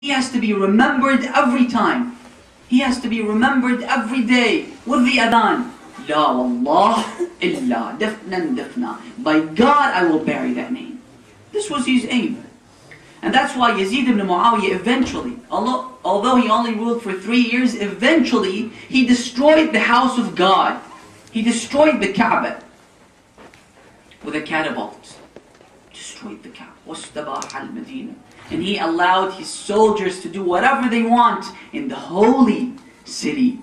He has to be remembered every time. He has to be remembered every day with the adhan. La wallah illa dafnan dafna. By God, I will bury that name. This was his aim. And that's why Yazid ibn Muawiyah eventually, although he only ruled for 3 years, eventually he destroyed the house of God. He destroyed the Kaaba with a catapult. Destroyed the Kaaba. وَاسْتَبَاحَ الْمَدِينَةِ. And he allowed his soldiers to do whatever they want in the holy city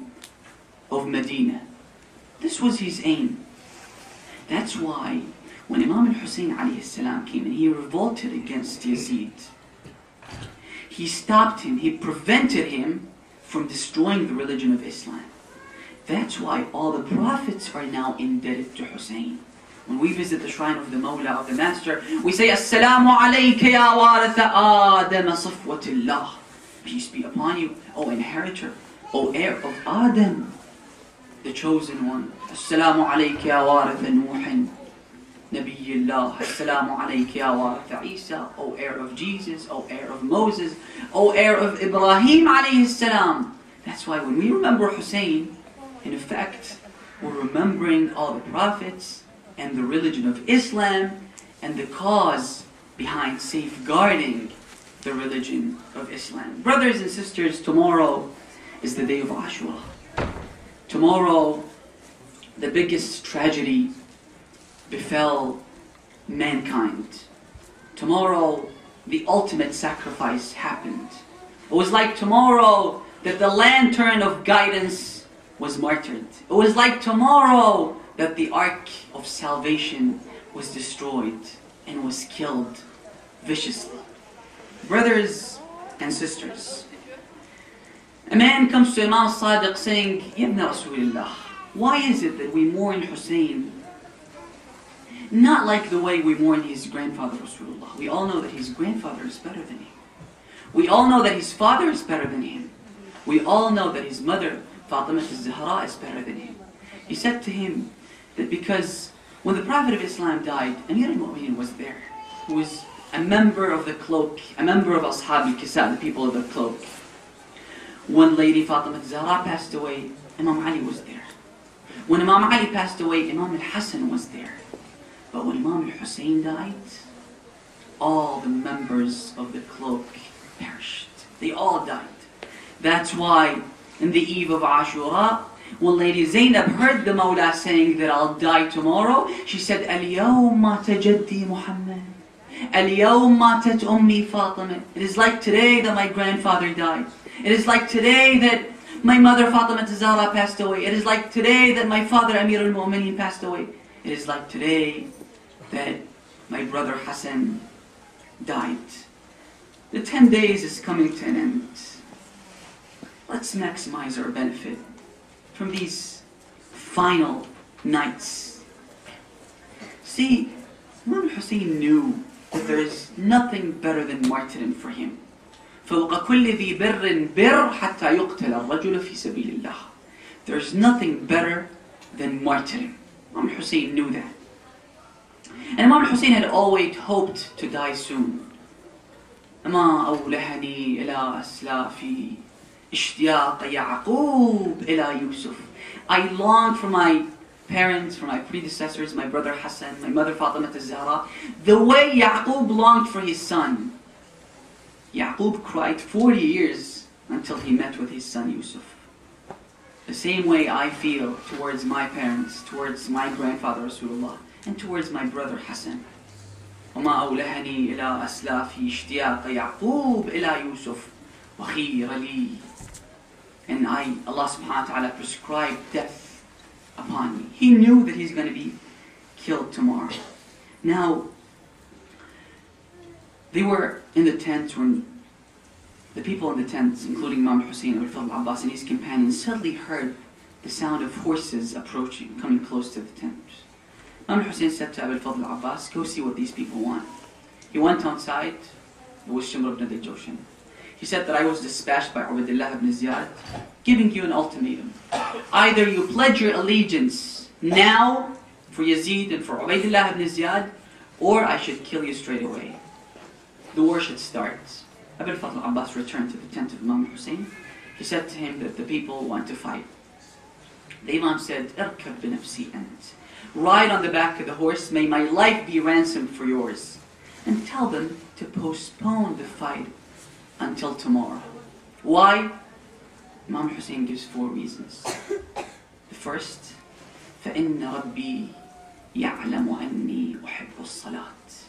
of Medina. This was his aim. That's why when Imam al-Hussein alayhi salam came and he revolted against Yazid, he stopped him, he prevented him from destroying the religion of Islam. That's why all the prophets are now indebted to Hussein. When we visit the shrine of the Mawla, of the Master, we say, Assalamu alayka ya waratha Adam safwatillah. Peace be upon you, O inheritor, O heir of Adam, the chosen one. Assalamu alayka ya waratha Nuhin, Nabiyullah. Assalamu alayka ya waratha Isa, O heir of Jesus, O heir of Moses, O heir of Ibrahim alayhi salam. That's why when we remember Hussein, in effect, we're remembering all the prophets and the religion of Islam and the cause behind safeguarding the religion of Islam. Brothers and sisters, tomorrow is the day of Ashura. Tomorrow, the biggest tragedy befell mankind. Tomorrow, the ultimate sacrifice happened. It was like tomorrow that the lantern of guidance was martyred. It was like tomorrow that the ark of salvation was destroyed and was killed viciously. Brothers and sisters, a man comes to Imam Sadiq saying, Ya ibn Rasulullah, why is it that we mourn Hussein not like the way we mourn his grandfather Rasulullah? We all know that his grandfather is better than him. We all know that his father is better than him. We all know that his mother, Fatima al-Zahra, is better than him. He said to him that because when the Prophet of Islam died, Amir al-Mu'mineen was there. He was a member of the cloak, a member of Ashab al-Kisa, the people of the cloak. When Lady Fatima al-Zahra passed away, Imam Ali was there. When Imam Ali passed away, Imam al-Hassan was there. But when Imam al-Hussein died, all the members of the cloak perished. They all died. That's why in the eve of Ashura, when Lady Zainab heard the Mawla saying that I'll die tomorrow, she said, Al-yawma tajaddi Muhammad. Al-yawma tat ummi Fatima. It is like today that my grandfather died. It is like today that my mother Fatima al-Zahra passed away. It is like today that my father Amir al-Mu'mineen passed away. It is like today that my brother Hassan died. The 10 days is coming to an end. Let's maximize our benefit from these final nights. See, Imam Hussein knew that there is nothing better than martyrdom for him. فوق كل ذي بر بر حتى يقتل الرجل في سبيل الله. There's nothing better than martyrdom. Imam Hussein knew that. And Imam Hussein had always hoped to die soon. ما أولهني إلى أسلافي اشتياق يعقوب إلى يوسف. I longed for my parents, for my predecessors, my brother Hassan, my mother Fatima al-Zahra, the way Yaqub longed for his son. Yaqub cried 40 years until he met with his son Yusuf. The same way I feel towards my parents, towards my grandfather Rasulullah, and towards my brother Hassan. وما أولهني إلى أسلافي اشتياق يعقوب إلى يوسف وخير لي. And Allah subhanahu wa ta'ala prescribed death upon me. He knew that he's going to be killed tomorrow. Now, they were in the tent when the people in the tents, including Imam Hussein, Al-Fadl Abbas and his companions, suddenly heard the sound of horses approaching, coming close to the tent. Imam Hussein said to Al-Fadl Abbas, go see what these people want. He went outside. It was Shimr ibn Joshan. He said that I was dispatched by Ubaydullah ibn Ziyad, giving you an ultimatum. Either you pledge your allegiance now for Yazid and for Ubaydullah ibn Ziyad, or I should kill you straight away. The war should start. Abu al-Fadl Abbas returned to the tent of Imam Hussein. He said to him that the people want to fight. The Imam said, "Irkab bi nafsi ant." Ride on the back of the horse, may my life be ransomed for yours. And tell them to postpone the fight until tomorrow. Why? Imam Hussein gives 4 reasons. The first, فَإِنَّ رَبِّي يَعْلَمُ أَنِّي أُحِبُّ الصَّلَاةِ.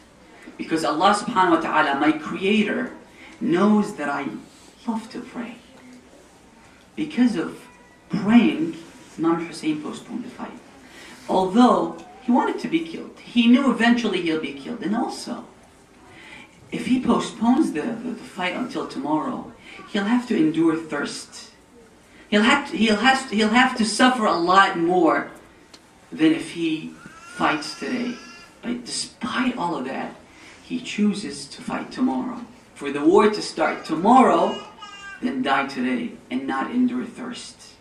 Because Allah subhanahu wa ta'ala, my creator, knows that I love to pray. Because of praying, Imam Hussein postponed the fight. Although he wanted to be killed. He knew eventually he'll be killed. And also, if he postpones the fight until tomorrow, he'll have to endure thirst. He'll have to suffer a lot more than if he fights today. But despite all of that, he chooses to fight tomorrow. For the war to start tomorrow, then die today and not endure thirst.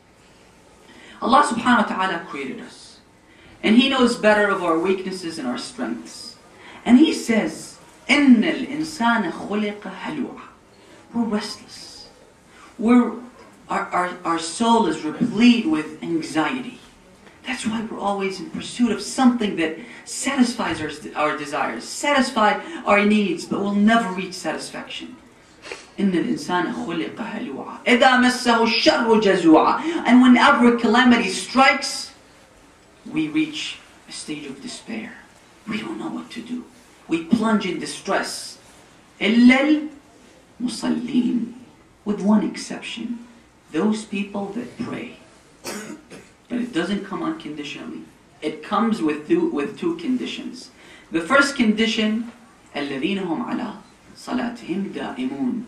Allah subhanahu wa ta'ala created us. And He knows better of our weaknesses and our strengths. And He says, إِنَّ الْإِنسَانَ خُلِقَ هَلُوعًا. We're restless. Our soul is replete with anxiety. That's why we're always in pursuit of something that satisfies our desires, satisfy our needs, but will never reach satisfaction. إِنَّ الْإِنسَانَ خُلِقَ هَلُوعًا إِذَا مَسَّهُ الشَّرُّ جَزُوعًا. And whenever calamity strikes, we reach a stage of despair. We don't know what to do. We plunge in distress. إِلَّا الْمُصَلِّينَ. With one exception. Those people that pray. But it doesn't come unconditionally. It comes with two conditions. The first condition, الَّذِينَ هُمْ عَلَى صَلَاتِهِمْ دَائِمُونَ.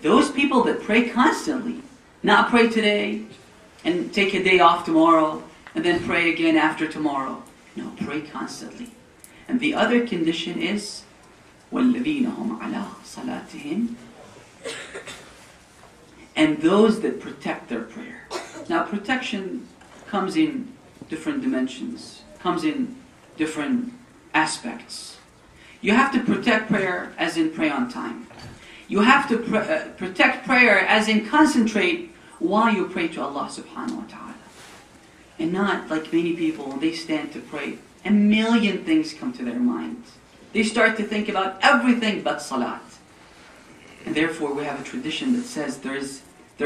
Those people that pray constantly. Not pray today and take a day off tomorrow and then pray again after tomorrow. No, pray constantly. And the other condition is وَالَّذِينَ هُمْ عَلَى صَلَاتِهِمْ. And those that protect their prayer. Now protection comes in different dimensions, comes in different aspects. You have to protect prayer as in pray on time. You have to protect prayer as in concentrate while you pray to Allah subhanahu wa ta'ala. And not like many people, when they stand to pray, a million things come to their minds. They start to think about everything but salat. And therefore we have a tradition that says there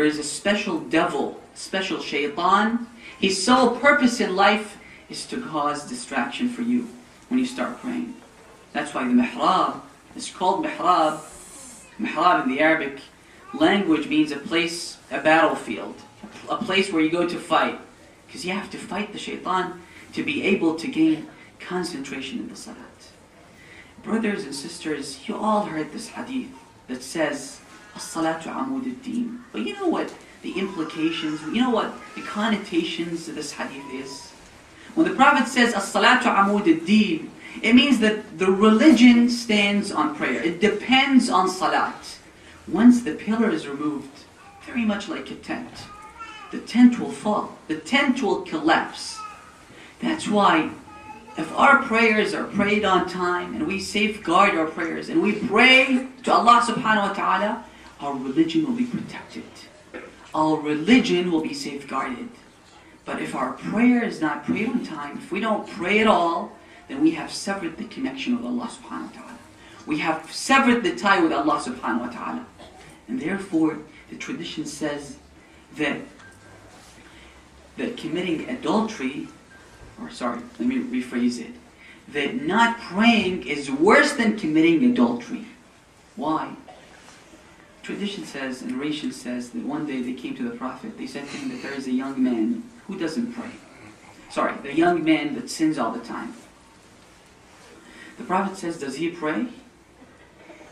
is a special devil, special shaitan. His sole purpose in life is to cause distraction for you when you start praying. That's why the mihrab is called mihrab. Mihrab in the Arabic language means a place, a battlefield, a place where you go to fight. Because you have to fight the shaitan to be able to gain concentration in the salat. Brothers and sisters, you all heard this hadith that says, As-salatu amud ad-din. But you know what the implications, you know what the connotations of this hadith is? When the Prophet says, As-salatu amud ad-din, it means that the religion stands on prayer. It depends on salat. Once the pillar is removed, very much like a tent, the tent will fall. The tent will collapse. That's why if our prayers are prayed on time and we safeguard our prayers and we pray to Allah subhanahu wa ta'ala, our religion will be protected. Our religion will be safeguarded. But if our prayer is not prayed on time, if we don't pray at all, then we have severed the connection with Allah subhanahu wa ta'ala. We have severed the tie with Allah subhanahu wa ta'ala. And therefore, the tradition says that committing adultery, let me rephrase it, that not praying is worse than committing adultery. Why? Tradition says, and narration says, that one day they came to the Prophet, they said to him that there is a young man who doesn't pray. The young man that sins all the time. The Prophet says, does he pray?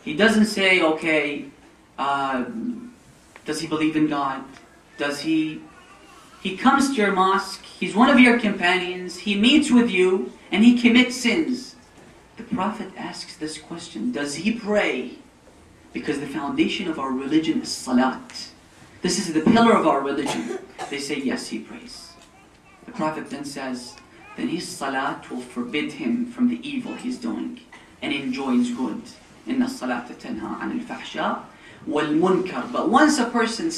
He doesn't say, okay, does he believe in God? Does he comes to your mosque, he's one of your companions, he meets with you, and he commits sins. The Prophet asks this question, does he pray? Because the foundation of our religion is salat. This is the pillar of our religion. They say, yes, he prays. The Prophet then says, then his salat will forbid him from the evil he's doing and enjoys good. إِنَّ الصَّلَاةَ تَنْهَى عَنِ الْفَحْشَاءِ والمنكر. But once a person